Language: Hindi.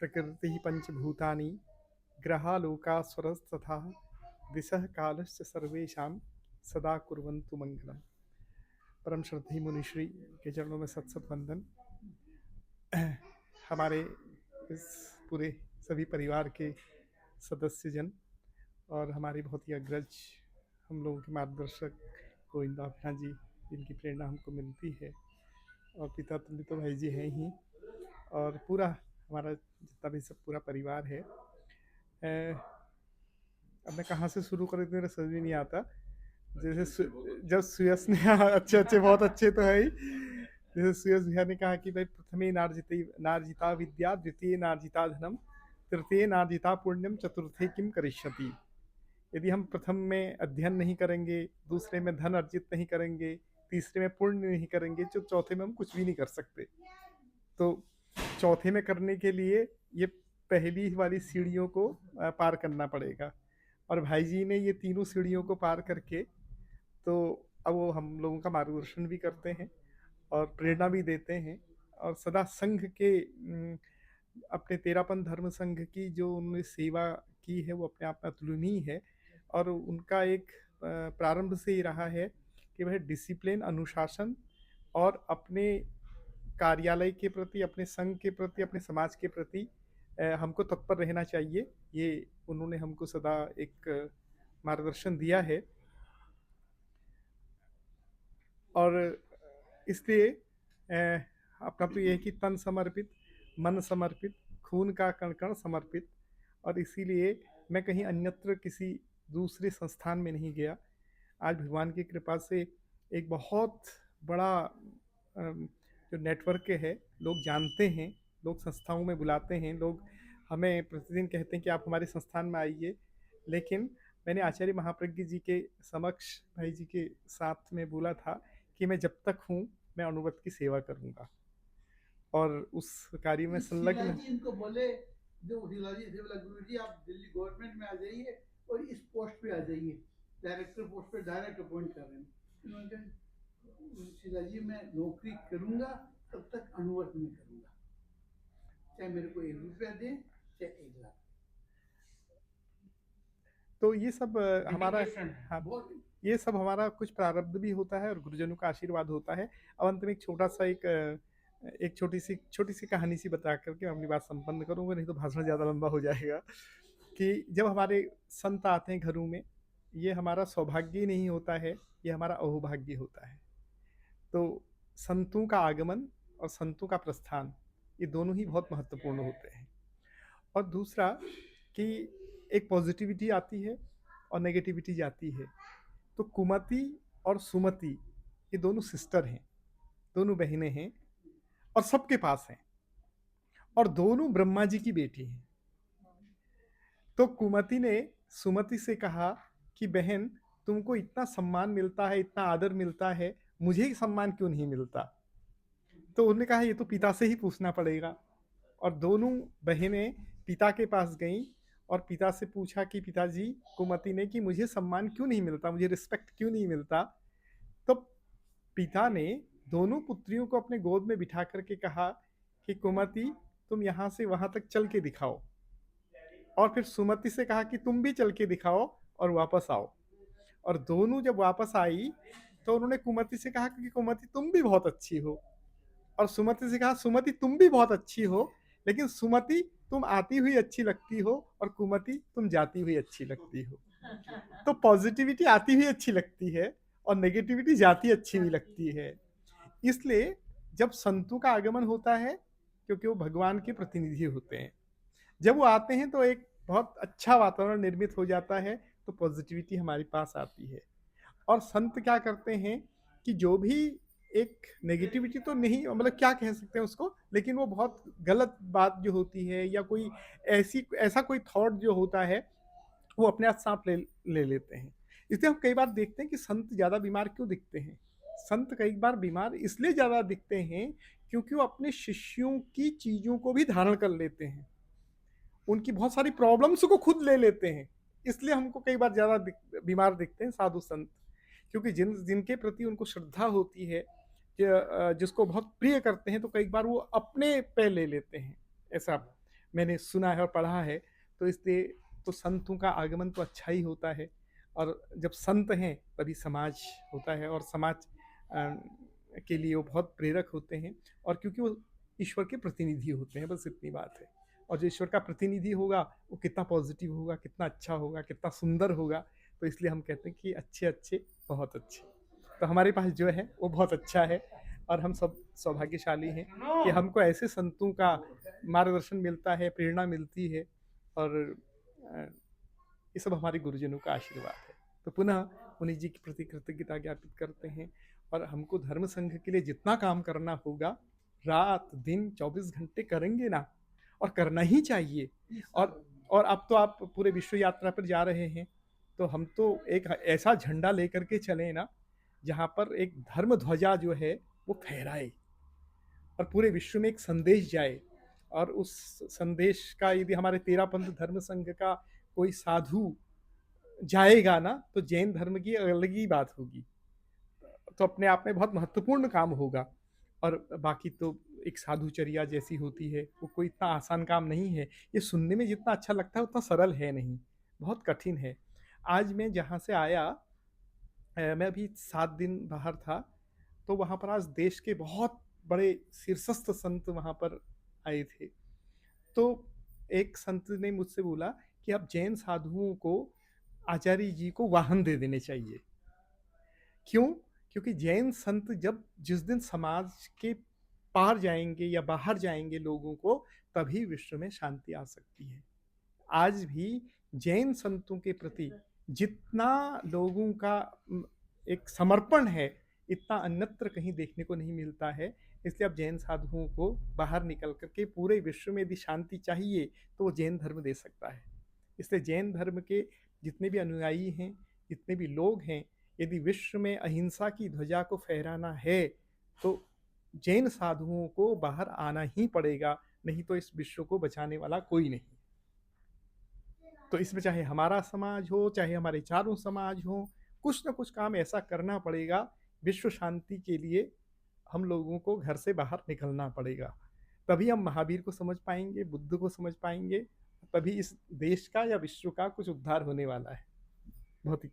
प्रकृतिः पंचभूतानि ग्रहालोकास्वरस्तथा दिशः कालश्च सर्वेषां सदा कुर्वन्तु मंगलम। परम श्रद्धेय मुनिश्री के चरणों में सत सत वंदन। हमारे इस पूरे सभी परिवार के सदस्य जन और हमारे बहुत ही अग्रज हम लोगों के मार्गदर्शक गोविंदाभ्या जी, जिनकी प्रेरणा हमको मिलती है, और पिता तुल्य तो भाई जी हैं ही, और पूरा हमारा जितना भी सब पूरा परिवार है। अब मैं कहाँ से शुरू कर, मेरा समझ में नहीं आता। जैसे जब सुयस ने अच्छे अच्छे बहुत अच्छे तो है ही। जैसे सुयस भैया ने कहा कि भाई प्रथमे नार्जिता विद्या, द्वितीय नार्जिता धनम, तृतीय नार्जिता पुण्यम, चतुर्थे किम करिष्यति। यदि हम प्रथम में अध्ययन नहीं करेंगे, दूसरे में धन अर्जित नहीं करेंगे, तीसरे में पुण्य नहीं करेंगे, तो चौथे में हम कुछ भी नहीं कर सकते। तो चौथे में करने के लिए ये पहली वाली सीढ़ियों को पार करना पड़ेगा, और भाई जी ने ये तीनों सीढ़ियों को पार करके तो अब वो हम लोगों का मार्गदर्शन भी करते हैं और प्रेरणा भी देते हैं, और सदा संघ के अपने तेरापन धर्म संघ की जो उन्होंने सेवा की है वो अपने आप में अतुलनीय है। और उनका एक प्रारंभ से ही रहा है कि वह डिसिप्लिन, अनुशासन और अपने कार्यालय के प्रति, अपने संघ के प्रति, अपने समाज के प्रति हमको तत्पर रहना चाहिए। ये उन्होंने हमको सदा एक मार्गदर्शन दिया है, और इसलिए अपना तो ये है कि तन समर्पित, मन समर्पित, खून का कण कण समर्पित। और इसीलिए मैं कहीं अन्यत्र किसी दूसरे संस्थान में नहीं गया। आज भगवान की कृपा से एक बहुत बड़ा जो नेटवर्क है, लोग जानते हैं, लोग संस्थाओं में बुलाते हैं, लोग हमें प्रतिदिन कहते हैं कि आप हमारे संस्थान में आइए। लेकिन मैंने आचार्य महाप्रज्ञ जी के समक्ष भाई जी के साथ में बोला था कि मैं जब तक हूँ मैं अनुव्रत की सेवा करूँगा, और उस कार्य में संलग्न। इनको बोले जो शिलाजी से बोला, गुरु जी आप दिल्ली गवर्नमेंट में आ जाइए और इस पोस्ट पे आ जाइए, डायरेक्टर पोस्ट पे डायरेक्ट अपॉइंट कर रहे हैं। उन्होंने कहा शिलाजी मैं नौकरी करूंगा तब तक अनुवर्त नहीं करूंगा, चाहे मेरे को 1 रुपया दे चाहे 1 लाख। तो ये सब हमारा, हाँ, ये सब हमारा कुछ प्रारब्ध भी होता है और गुरुजनों का आशीर्वाद होता है। अब अंत में एक छोटा सा एक छोटी सी कहानी सी बता करके मैं अपनी बात संपन्न करूंगा, नहीं तो भाषण ज़्यादा लंबा हो जाएगा। कि जब हमारे संत आते हैं घरों में, ये हमारा सौभाग्य ही नहीं होता है, ये हमारा अहोभाग्य होता है। तो संतों का आगमन और संतों का प्रस्थान, ये दोनों ही बहुत महत्वपूर्ण होते हैं। और दूसरा कि एक पॉजिटिविटी आती है और नेगेटिविटी जाती है। तो कुमति और सुमति ये दोनों सिस्टर हैं, दोनों बहनें हैं, और सबके पास हैं, और दोनों ब्रह्मा जी की बेटी हैं। तो कुमति ने सुमति से कहा कि बहन, तुमको इतना सम्मान मिलता है, इतना आदर मिलता है, मुझे ही सम्मान क्यों नहीं मिलता। तो उन्होंने कहा ये तो पिता से ही पूछना पड़ेगा। और दोनों बहनें पिता के पास गईं और पिता से पूछा कि पिताजी, कुमति ने, कि मुझे सम्मान क्यों नहीं मिलता, मुझे रिस्पेक्ट क्यों नहीं मिलता। तो पिता ने दोनों पुत्रियों को अपने गोद में बिठा करके कहा कि कुमति, तुम यहाँ से वहाँ तक चल के दिखाओ। और फिर सुमति से कहा कि तुम भी चल के दिखाओ और वापस आओ। और दोनों जब वापस आई तो उन्होंने कुमति से कहा कि कुमति तुम भी बहुत अच्छी हो, और सुमति से कहा सुमति तुम भी बहुत अच्छी हो, लेकिन सुमति तुम आती हुई अच्छी लगती हो और कुमति तुम जाती हुई अच्छी लगती हो। तो पॉजिटिविटी आती हुई अच्छी लगती है और नेगेटिविटी जाती अच्छी भी लगती है। इसलिए जब संतों का आगमन होता है, क्योंकि वो भगवान के प्रतिनिधि होते हैं, जब वो आते हैं तो एक बहुत अच्छा वातावरण निर्मित हो जाता है, तो पॉजिटिविटी हमारे पास आती है। और संत क्या करते हैं कि जो भी एक नेगेटिविटी तो नहीं, मतलब क्या कह सकते हैं उसको, लेकिन वो बहुत गलत बात जो होती है या कोई ऐसा कोई थॉट जो होता है, वो अपने आप सांप ले लेते हैं। इसलिए हम कई बार देखते हैं कि संत ज़्यादा बीमार क्यों दिखते हैं। संत कई बार बीमार इसलिए ज़्यादा दिखते हैं क्योंकि वो अपने शिष्यों की चीज़ों को भी धारण कर लेते हैं, उनकी बहुत सारी प्रॉब्लम्स को खुद ले लेते हैं। इसलिए हमको कई बार ज़्यादा बीमार दिखते हैं साधु संत, क्योंकि जिनके प्रति उनको श्रद्धा होती है, जिसको बहुत प्रिय करते हैं, तो कई बार वो अपने पे ले लेते हैं ऐसा। मैंने सुना है और पढ़ा है, तो इसलिए तो संतों का आगमन तो अच्छा ही होता है। और जब संत हैं तभी समाज होता है, और समाज के लिए वो बहुत प्रेरक होते हैं, और क्योंकि वो ईश्वर के प्रतिनिधि होते हैं, बस इतनी बात है। और जो ईश्वर का प्रतिनिधि होगा वो कितना पॉजिटिव होगा, कितना अच्छा होगा, कितना सुंदर होगा, तो इसलिए हम कहते हैं कि अच्छे अच्छे बहुत अच्छे। तो हमारे पास जो है वो बहुत अच्छा है, और हम सब सौभाग्यशाली हैं कि हमको ऐसे संतों का मार्गदर्शन मिलता है, प्रेरणा मिलती है, और ये सब हमारे गुरुजनों का आशीर्वाद है। तो पुनः उन्हीं जी के प्रति कृतज्ञता ज्ञापित करते हैं, और हमको धर्म संघ के लिए जितना काम करना होगा, रात दिन 24 घंटे करेंगे ना, और करना ही चाहिए। और अब तो आप पूरे विश्व यात्रा पर जा रहे हैं, तो हम तो एक ऐसा झंडा लेकर के चलें ना, जहाँ पर एक धर्म ध्वजा जो है वो फहराए, और पूरे विश्व में एक संदेश जाए। और उस संदेश का यदि हमारे तेरापंथ धर्म संघ का कोई साधु जाएगा ना, तो जैन धर्म की अलग ही बात होगी। तो अपने आप में बहुत महत्वपूर्ण काम होगा। और बाकी तो एक साधुचर्या जैसी होती है, वो कोई इतना आसान काम नहीं है। ये सुनने में जितना अच्छा लगता है उतना सरल है नहीं, बहुत कठिन है। आज मैं जहाँ से आया, मैं अभी 7 दिन बाहर था, तो वहाँ पर आज देश के बहुत बड़े शीर्षस्थ संत वहाँ पर आए थे। तो एक संत ने मुझसे बोला कि अब जैन साधुओं को आचार्य जी को वाहन दे देने चाहिए। क्यों? क्योंकि जैन संत जब जिस दिन समाज के पार जाएंगे या बाहर जाएंगे लोगों को, तभी विश्व में शांति आ सकती है। आज भी जैन संतों के प्रति जितना लोगों का एक समर्पण है, इतना अन्यत्र कहीं देखने को नहीं मिलता है। इसलिए अब जैन साधुओं को बाहर निकल करके पूरे विश्व में यदि शांति चाहिए, तो वो जैन धर्म दे सकता है। इसलिए जैन धर्म के जितने भी अनुयायी हैं, जितने भी लोग हैं, यदि विश्व में अहिंसा की ध्वजा को फहराना है, तो जैन साधुओं को बाहर आना ही पड़ेगा, नहीं तो इस विश्व को बचाने वाला कोई नहीं। तो इसमें चाहे हमारा समाज हो, चाहे हमारे चारों समाज हो, कुछ ना कुछ काम ऐसा करना पड़ेगा। विश्व शांति के लिए हम लोगों को घर से बाहर निकलना पड़ेगा। तभी हम महावीर को समझ पाएंगे, बुद्ध को समझ पाएंगे, तभी इस देश का या विश्व का कुछ उद्धार होने वाला है। बहुत ही